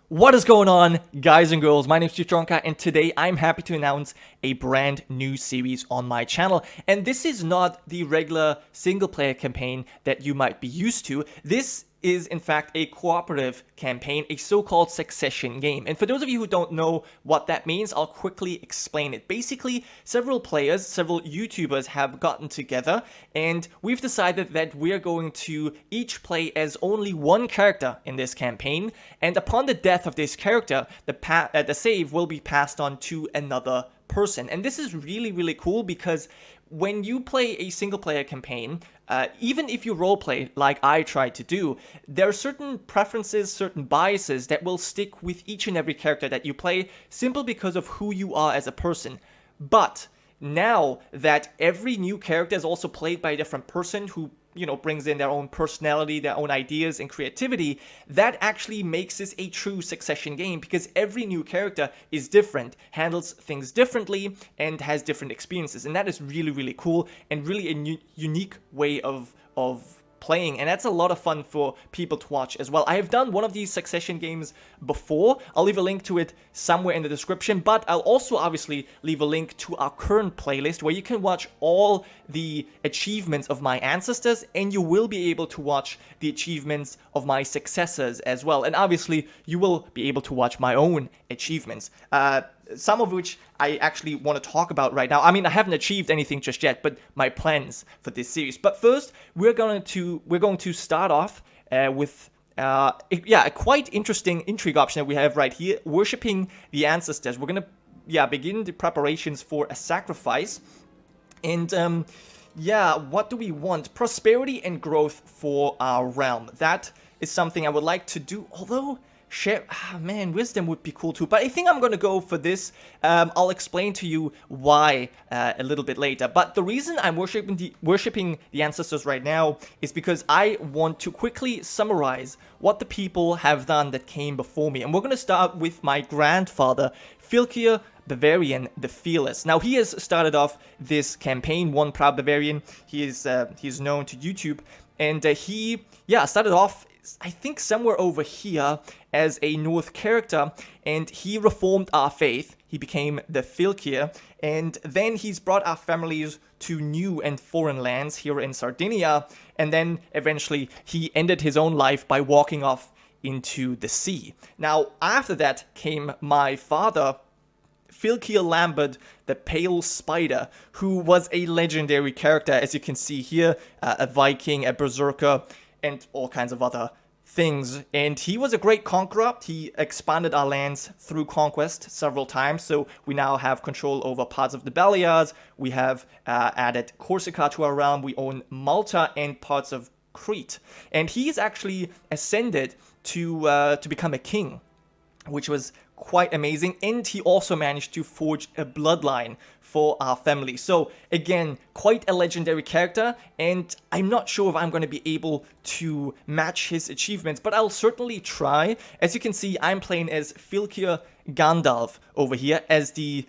What is going on, guys and girls? My name is Gironca, and today I'm happy to announce a brand new series on my channel. And this is not the regular single-player campaign that you might be used to. This is, in fact, a cooperative campaign, a so-called succession game. And for those of you who don't know what that means, I'll quickly explain it. Basically, several players, several YouTubers have gotten together, and we've decided that we're going to each play as only one character in this campaign, and upon the death of this character, the save will be passed on to another person. And this is really cool because when you play a single player campaign, even if you roleplay like I try to do, there are certain preferences, certain biases that will stick with each and every character that you play simply because of who you are as a person. But now that every new character is also played by a different person who, you know, brings in their own personality, their own ideas and creativity, that actually makes this a true succession game because every new character is different, handles things differently, and has different experiences. And that is really cool and really a unique way of playing, and that's a lot of fun for people to watch as well. I have done one of these succession games before. I'll leave a link to it somewhere in the description, but I'll also obviously leave a link to our current playlist where you can watch all the achievements of my ancestors, and you will be able to watch the achievements of my successors as well. And obviously you will be able to watch my own achievements, some of which I actually want to talk about right now. I mean, I haven't achieved anything just yet, but my plans for this series. But first, we're going to start off with a quite interesting intrigue option that we have right here, worshipping the ancestors. We're going to begin the preparations for a sacrifice, and what do we want? Prosperity and growth for our realm. That is something I would like to do, although wisdom would be cool too, but I think I'm gonna go for this. I'll explain to you why a little bit later. But the reason I'm worshipping the ancestors right now is because I want to quickly summarize what the people have done that came before me. And we're gonna start with my grandfather, Fylkir Bavarian the Fearless. Now, he has started off this campaign, One Proud Bavarian. He's known to YouTube, and he started off, I think, somewhere over here as a North character, and he reformed our faith. He became the Fylkir, and then he's brought our families to new and foreign lands here in Sardinia, and then eventually he ended his own life by walking off into the sea. Now, after that came my father, Fylkir Lambert, the Pale Spider, who was a legendary character, as you can see here, a Viking, a berserker, and all kinds of other things. And he was a great conqueror. He expanded our lands through conquest several times, so we now have control over parts of the Balears. We have added Corsica to our realm. We own Malta and parts of Crete. And he's actually ascended to become a king, which was quite amazing. And he also managed to forge a bloodline for our family. So again, quite a legendary character, and I'm not sure if I'm going to be able to match his achievements, but I'll certainly try. As you can see, I'm playing as Fylkir Gandalf over here as the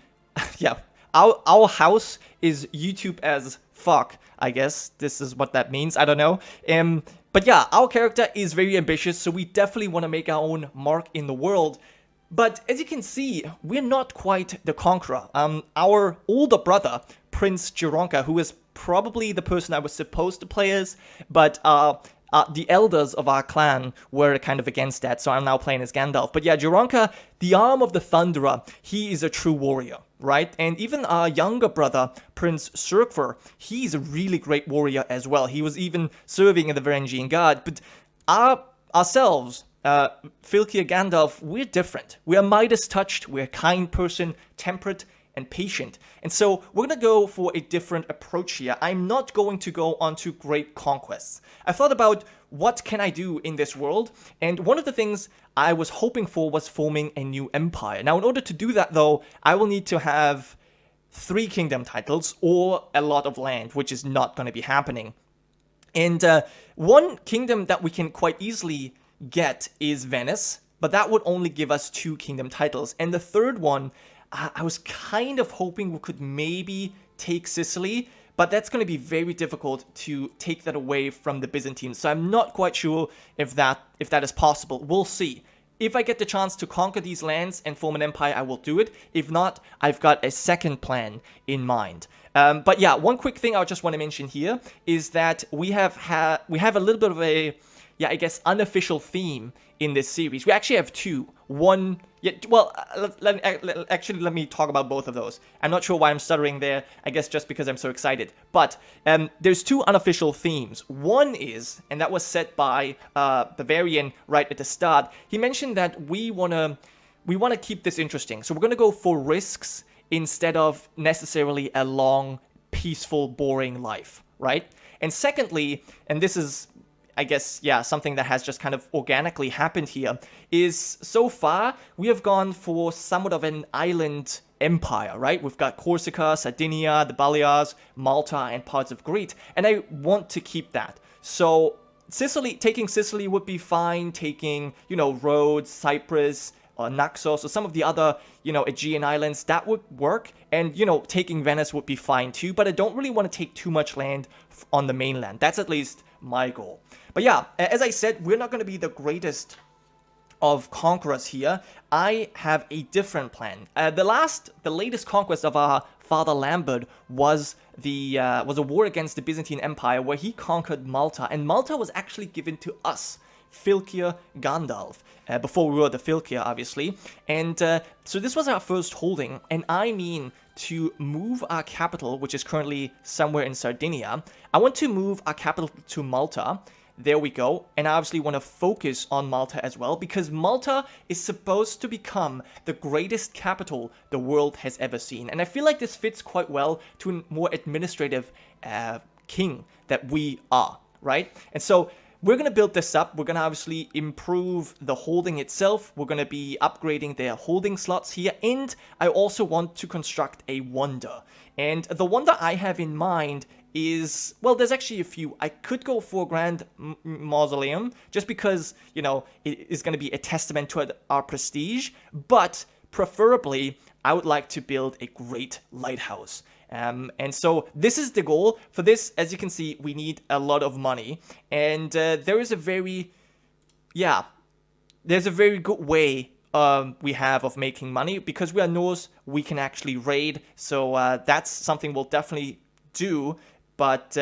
our house is YouTube as fuck, I guess. This is what that means. I don't know. But yeah, our character is very ambitious, so we definitely want to make our own mark in the world. But as you can see, we're not quite the conqueror. Our older brother, Prince Gironca, who is probably the person I was supposed to play as, but the elders of our clan were kind of against that, so I'm now playing as Gandalf. But yeah, Gironca, the arm of the Thunderer, he is a true warrior, right? And even our younger brother, Prince Serkver, he's a really great warrior as well. He was even serving in the Varangian Guard. But ourselves, Fylkir Gandalf, we're different. We're Midas touched, we're a kind person, temperate and patient. And so we're gonna go for a different approach here. I'm not going to go onto great conquests. I thought about what can I do in this world, and one of the things I was hoping for was forming a new empire. Now, in order to do that though, I will need to have 3 kingdom titles or a lot of land, which is not going to be happening. And one kingdom that we can quite easily get is Venice, but that would only give us 2 kingdom titles. And the third one, I was kind of hoping we could maybe take Sicily, but that's going to be very difficult to take that away from the Byzantines. So I'm not quite sure if that is possible. We'll see. If I get the chance to conquer these lands and form an empire, I will do it. If not, I've got a second plan in mind. But yeah, one quick thing I just want to mention here is that we have a little bit of a, I guess, unofficial theme in this series. We actually have two. One, let me talk about both of those. I'm not sure why I'm stuttering there. I guess just because I'm so excited. But there's two unofficial themes. One is, and that was set by Bavarian right at the start. He mentioned that we wanna keep this interesting. So we're gonna go for risks instead of necessarily a long, peaceful, boring life, right? And secondly, and this is, I guess, something that has just kind of organically happened here, is so far we have gone for somewhat of an island empire, right? We've got Corsica, Sardinia, the Balears, Malta, and parts of Crete, and I want to keep that. So taking Sicily would be fine, taking, Rhodes, Cyprus, Naxos, or some of the other, Aegean islands, that would work. And, taking Venice would be fine too, but I don't really want to take too much land on the mainland. That's at least my goal. But yeah, as I said, we're not going to be the greatest of conquerors here. I have a different plan. The latest conquest of our father Lambert was a war against the Byzantine Empire, where he conquered Malta, and Malta was actually given to us, Fylkir Gandalf, before we were the Fylkir, obviously. And so this was our first holding, and I mean to move our capital, which is currently somewhere in Sardinia. I want to move our capital to Malta. There we go. And I obviously want to focus on Malta as well, because Malta is supposed to become the greatest capital the world has ever seen. And I feel like this fits quite well to a more administrative king that we are, right? And so we're going to build this up. We're going to obviously improve the holding itself. We're going to be upgrading their holding slots here. And I also want to construct a wonder. And the wonder I have in mind is, well, there's actually a few. I could go for a grand mausoleum, just because, it is going to be a testament to our prestige. But preferably, I would like to build a great lighthouse. And so this is the goal. For this, as you can see, we need a lot of money. And there's a very good way we have of making money. Because we are Norse, we can actually raid. So that's something we'll definitely do. But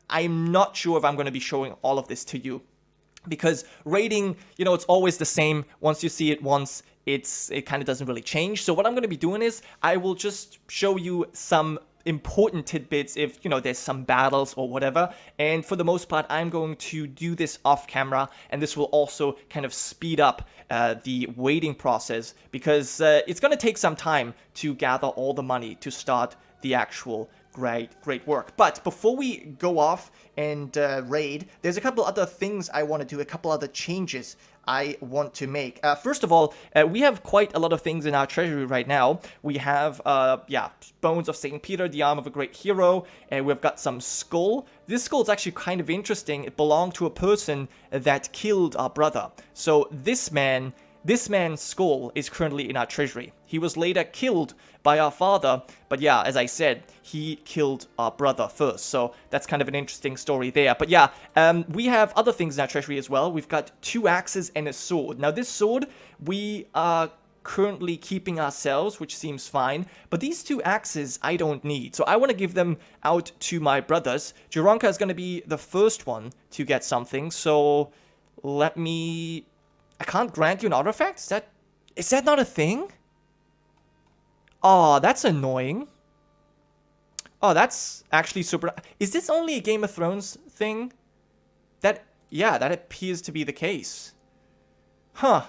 I'm not sure if I'm going to be showing all of this to you. Because raiding, it's always the same. Once you see it once, it kind of doesn't really change. So what I'm going to be doing is I will just show you some important tidbits if, there's some battles or whatever. And for the most part, I'm going to do this off camera, and this will also kind of speed up the waiting process, because it's going to take some time to gather all the money to start the actual great work. But before we go off and raid, there's a couple other things I want to do, a couple other changes I want to make. First of all, we have quite a lot of things in our treasury right now. We have, Bones of St. Peter, the arm of a great hero, and we've got some skull. This skull is actually kind of interesting. It belonged to a person that killed our brother. So this man's skull is currently in our treasury. He was later killed by our father, but yeah, as I said, he killed our brother first. So that's kind of an interesting story there. But yeah, we have other things in our treasury as well. We've got 2 axes and a sword. Now this sword, we are currently keeping ourselves, which seems fine. But these 2 axes, I don't need. So I want to give them out to my brothers. Gironca is going to be the first one to get something. So I can't grant you an artifact? Is that not a thing? Oh, that's annoying. Oh, that's actually super. Is this only a Game of Thrones thing? That appears to be the case. Huh.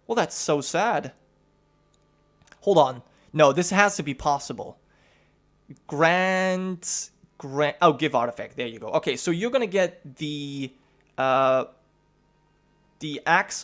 Well, that's so sad. Hold on. No, this has to be possible. Oh, give artifact. There you go. Okay, so you're gonna get the axe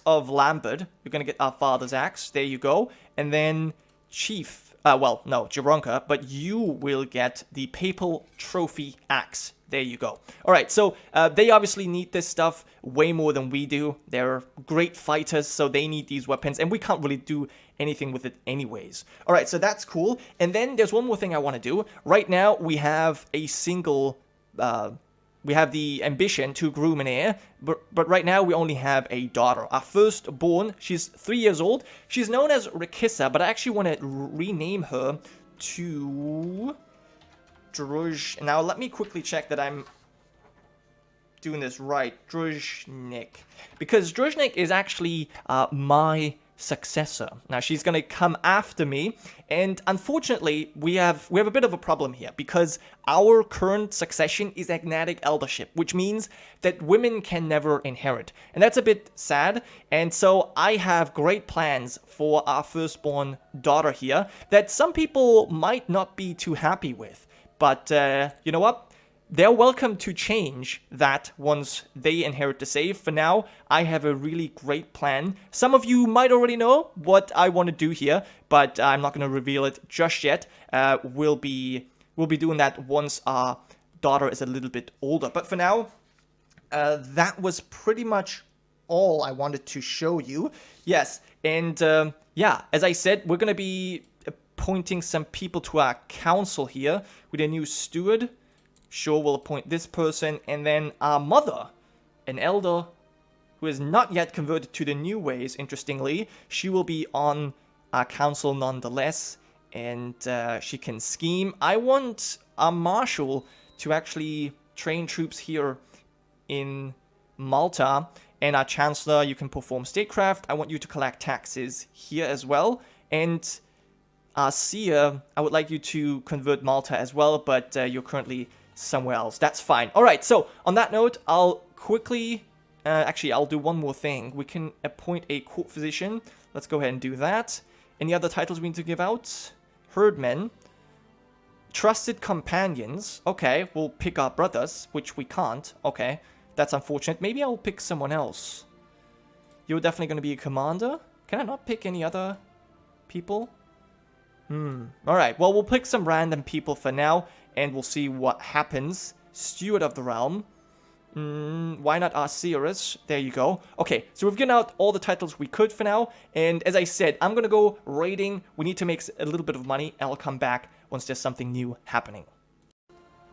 of Lambert. You're gonna get our father's axe. There you go. And then Gironca, but you will get the papal trophy axe. There you go. All right, so they obviously need this stuff way more than we do. They're great fighters, so they need these weapons, and we can't really do anything with it anyways. All right, so that's cool. And then there's one more thing I want to do. Right now, we have a single we have the ambition to groom an heir, but right now we only have a daughter. Our firstborn, she's 3 years old. She's known as Rikissa, but I actually want to rename her to Druj. Now, let me quickly check that I'm doing this right. Druzhnik. Because Druzhnik is actually my successor. Now, she's going to come after me, and unfortunately, we have a bit of a problem here, because our current succession is agnatic eldership, which means that women can never inherit, and that's a bit sad. And so I have great plans for our firstborn daughter here that some people might not be too happy with, but you know what? They're welcome to change that once they inherit the save. For now, I have a really great plan. Some of you might already know what I want to do here, but I'm not going to reveal it just yet. We'll be doing that once our daughter is a little bit older. But for now, that was pretty much all I wanted to show you. Yes, and yeah, as I said, we're going to be appointing some people to our council here with a new steward. Sure, we'll appoint this person, and then our mother, an elder who is not yet converted to the new ways, interestingly. She will be on our council nonetheless, and she can scheme. I want our marshal to actually train troops here in Malta, and our chancellor, you can perform statecraft. I want you to collect taxes here as well, and our seer, I would like you to convert Malta as well, but you're currently somewhere else. That's fine. All right, so on that note, I'll quickly actually I'll do one more thing. We can appoint a court physician. Let's go ahead and do that. Any other titles we need to give out? Herdmen, trusted companions. Okay, we'll pick our brothers, which we can't. Okay, that's unfortunate. Maybe I'll pick someone else. You're definitely going to be a commander. Can I not pick any other people? Alright, well, we'll pick some random people for now, and we'll see what happens. Steward of the Realm. Why not Arceus? There you go. Okay, so we've given out all the titles we could for now, and as I said, I'm gonna go raiding. We need to make a little bit of money, and I'll come back once there's something new happening.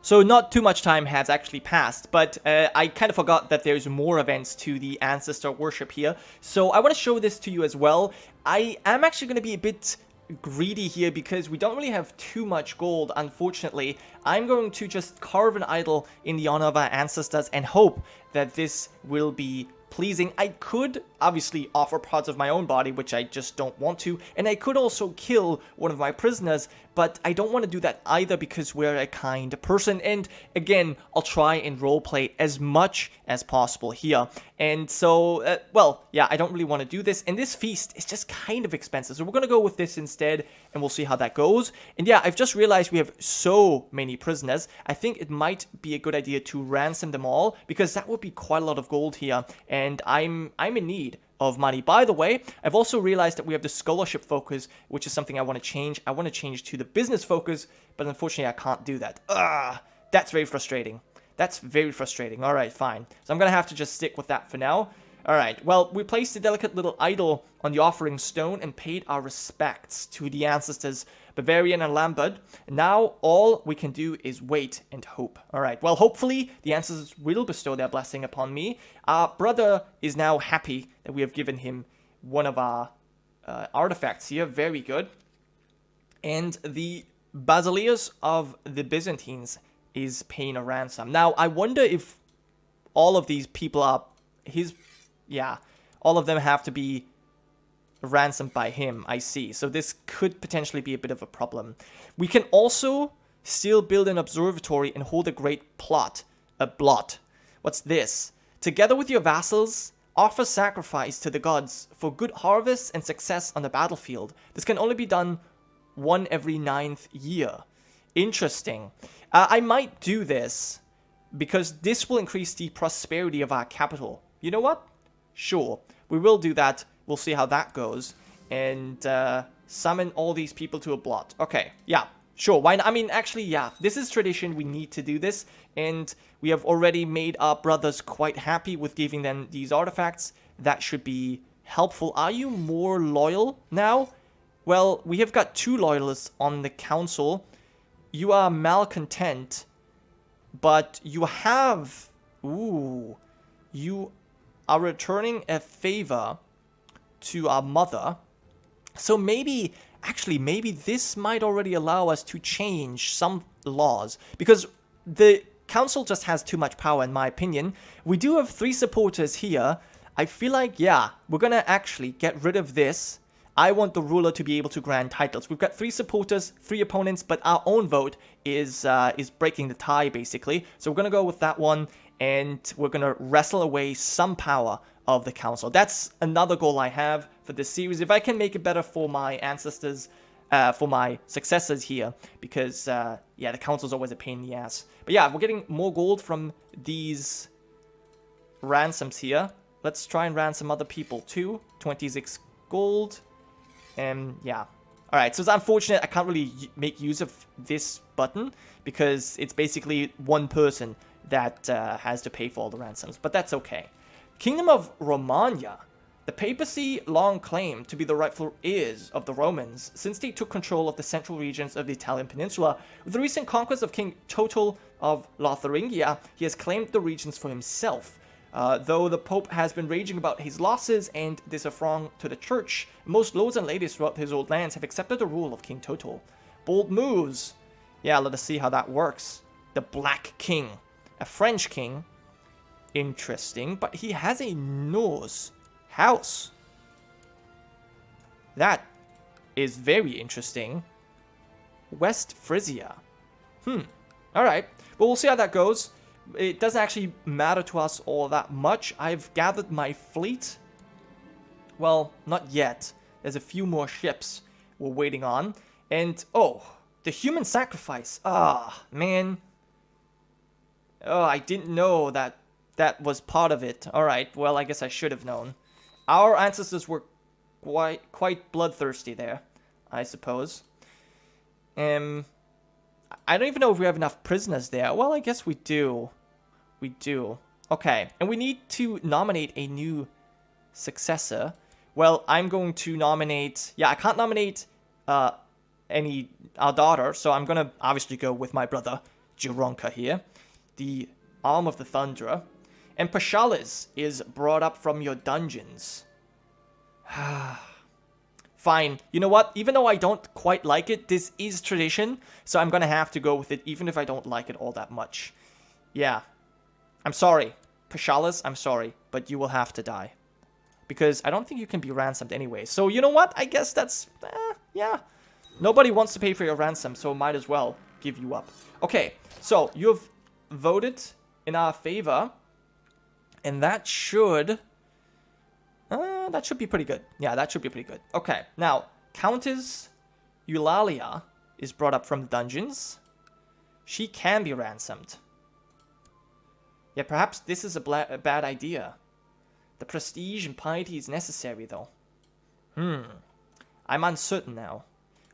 So not too much time has actually passed, but I kind of forgot that there's more events to the Ancestor Worship here, so I want to show this to you as well. I am actually going to be a bit greedy here because we don't really have too much gold, unfortunately. I'm going to just carve an idol in the honor of our ancestors and hope that this will be pleasing. I could obviously offer parts of my own body, which I just don't want to, and I could also kill one of my prisoners, but I don't want to do that either because we're a kind person. And again, I'll try and roleplay as much as possible here. And so, well, yeah, I don't really want to do this. And this feast is just kind of expensive, so we're going to go with this instead, and we'll see how that goes. And yeah, I've just realized we have so many prisoners. I think it might be a good idea to ransom them all, because that would be quite a lot of gold here, and I'm in need of money. By the way, I've also realized that we have the scholarship focus, which is something I want to change. I want to change to the business focus, but unfortunately I can't do that. That's very frustrating. That's very frustrating. All right, fine. So I'm going to have to just stick with that for now. All right, well, we placed a delicate little idol on the offering stone and paid our respects to the ancestors, Bavarian and Lambert. Now, all we can do is wait and hope. All right, well, hopefully the ancestors will bestow their blessing upon me. Our brother is now happy that we have given him one of our artifacts here. Very good. And the Basileus of the Byzantines is paying a ransom. Now, I wonder if all of these people are his... Yeah, all of them have to be ransomed by him, I see. So this could potentially be a bit of a problem. We can also still build an observatory and hold a great plot. A blot. What's this? Together with your vassals, offer sacrifice to the gods for good harvests and success on the battlefield. This can only be done one every 9th year. Interesting. I might do this because this will increase the prosperity of our capital. You know what? Sure, we will do that. We'll see how that goes. And summon all these people to a blot. Okay, yeah, sure. Why not? I mean, actually, yeah, this is tradition. We need to do this. And we have already made our brothers quite happy with giving them these artifacts. That should be helpful. Are you more loyal now? Well, we have got 2 loyalists on the council. You are malcontent. But you have... Ooh. You are returning a favor to our mother. So maybe... Actually, maybe this might already allow us to change some laws. Because the council just has too much power, in my opinion. We do have 3 supporters here. I feel like, yeah, we're going to actually get rid of this. I want the ruler to be able to grant titles. We've got 3 supporters, 3 opponents, but our own vote is breaking the tie, basically. So we're going to go with that one, and we're going to wrestle away some power of the council. That's another goal I have for this series. If I can make it better for my ancestors, for my successors here, because, yeah, the council's always a pain in the ass. But yeah, we're getting more gold from these ransoms here. Let's try and ransom other people too. 26 gold. Yeah. Alright, so it's unfortunate I can't really make use of this button because it's basically one person that has to pay for all the ransoms. But that's okay. Kingdom of Romagna. The papacy long claimed to be the rightful heirs of the Romans since they took control of the central regions of the Italian peninsula. With the recent conquest of King Total of Lotharingia, he has claimed the regions for himself. Though the Pope has been raging about his losses and this affront to the church, most lords and ladies throughout his old lands have accepted the rule of King Total. Bold moves. Yeah, let us see how that works. The Black King. A French king. Interesting, but he has a Norse house. That is very interesting. West Frisia. Alright, but we'll see how that goes. It doesn't actually matter to us all that much. I've gathered my fleet. Well, not yet. There's a few more ships we're waiting on. And, oh, the human sacrifice. Ah, man. Oh, I didn't know that that was part of it. Alright, well, I guess I should have known. Our ancestors were quite bloodthirsty there, I suppose. I don't even know if we have enough prisoners there. Well, I guess we do. We do. Okay, and we need to nominate a new successor. Well, I'm going to nominate... Yeah, I can't nominate our daughter, so I'm going to obviously go with my brother, Gironca here. The Arm of the Thunderer. And Pashalis is brought up from your dungeons. Fine. You know what? Even though I don't quite like it, this is tradition, so I'm gonna have to go with it, even if I don't like it all that much. Yeah. I'm sorry. Pashalis, I'm sorry, but you will have to die. Because I don't think you can be ransomed anyway. So, you know what? I guess that's... yeah. Nobody wants to pay for your ransom, so might as well give you up. Okay, so you've voted in our favor. And that should be pretty good. Yeah, that should be pretty good. Okay, now, Countess Eulalia is brought up from the dungeons. She can be ransomed. Yeah, perhaps this is a bad idea. The prestige and piety is necessary, though. I'm uncertain now.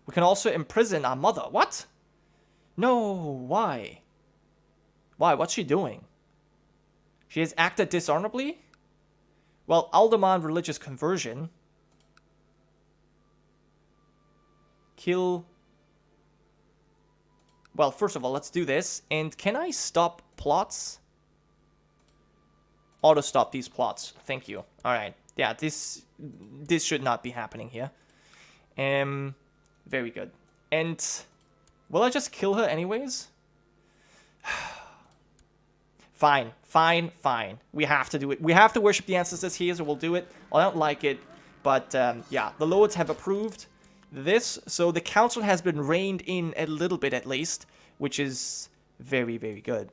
We can also imprison our mother. What? No, why? Why? What's she doing? She has acted dishonorably? Well, I'll demand religious conversion. Kill... Well, first of all, let's do this. And can I stop plots? Auto-stop these plots. Thank you. Alright. Yeah, this should not be happening here. Very good. And... will I just kill her anyways? Fine, fine, fine. We have to do it. We have to worship the ancestors here, so we'll do it. I don't like it, but yeah, the lords have approved this, so the council has been reined in a little bit at least, which is very, very good.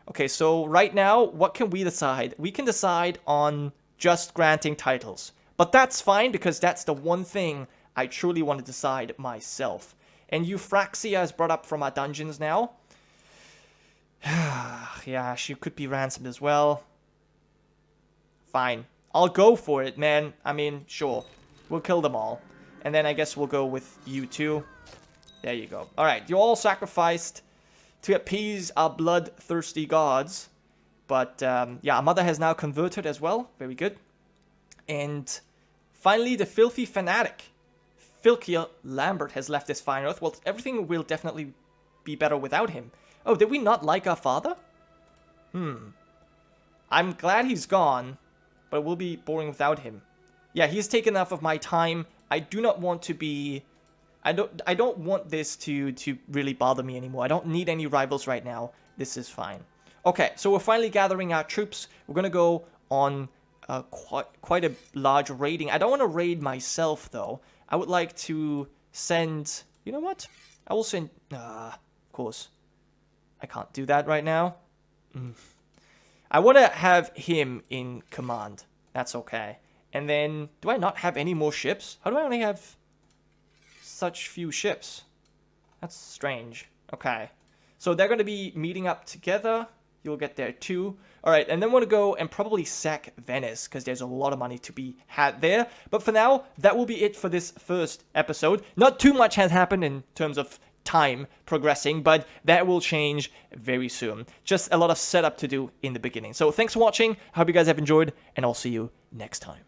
Okay, so right now, what can we decide? We can decide on just granting titles, but that's fine because that's the one thing I truly want to decide myself. And Euphraxia is brought up from our dungeons now. Yeah, she could be ransomed as well. Fine. I'll go for it, man. I mean, sure. We'll kill them all. And then I guess we'll go with you too. There you go. Alright, you're all sacrificed to appease our bloodthirsty gods. But, yeah, our mother has now converted as well. Very good. And finally, the filthy fanatic. Fylkir Lambert has left this fine earth. Well, everything will definitely be better without him. Oh, did we not like our father? I'm glad he's gone, but it will be boring without him. Yeah, he's taken enough of my time. I do not want to be... I don't want this to really bother me anymore. I don't need any rivals right now. This is fine. Okay, so we're finally gathering our troops. We're going to go on quite a large raiding. I don't want to raid myself, though. I would like to send... You know what? I will send... of course. I can't do that right now. I want to have him in command. That's okay. And then, do I not have any more ships? How do I only have such few ships? That's strange. Okay. So they're going to be meeting up together. You'll get there too. Alright, and then we're going to go and probably sack Venice, because there's a lot of money to be had there. But for now, that will be it for this first episode. Not too much has happened in terms of time progressing, but that will change very soon. Just a lot of setup to do in the beginning. So thanks for watching. I hope you guys have enjoyed, and I'll see you next time.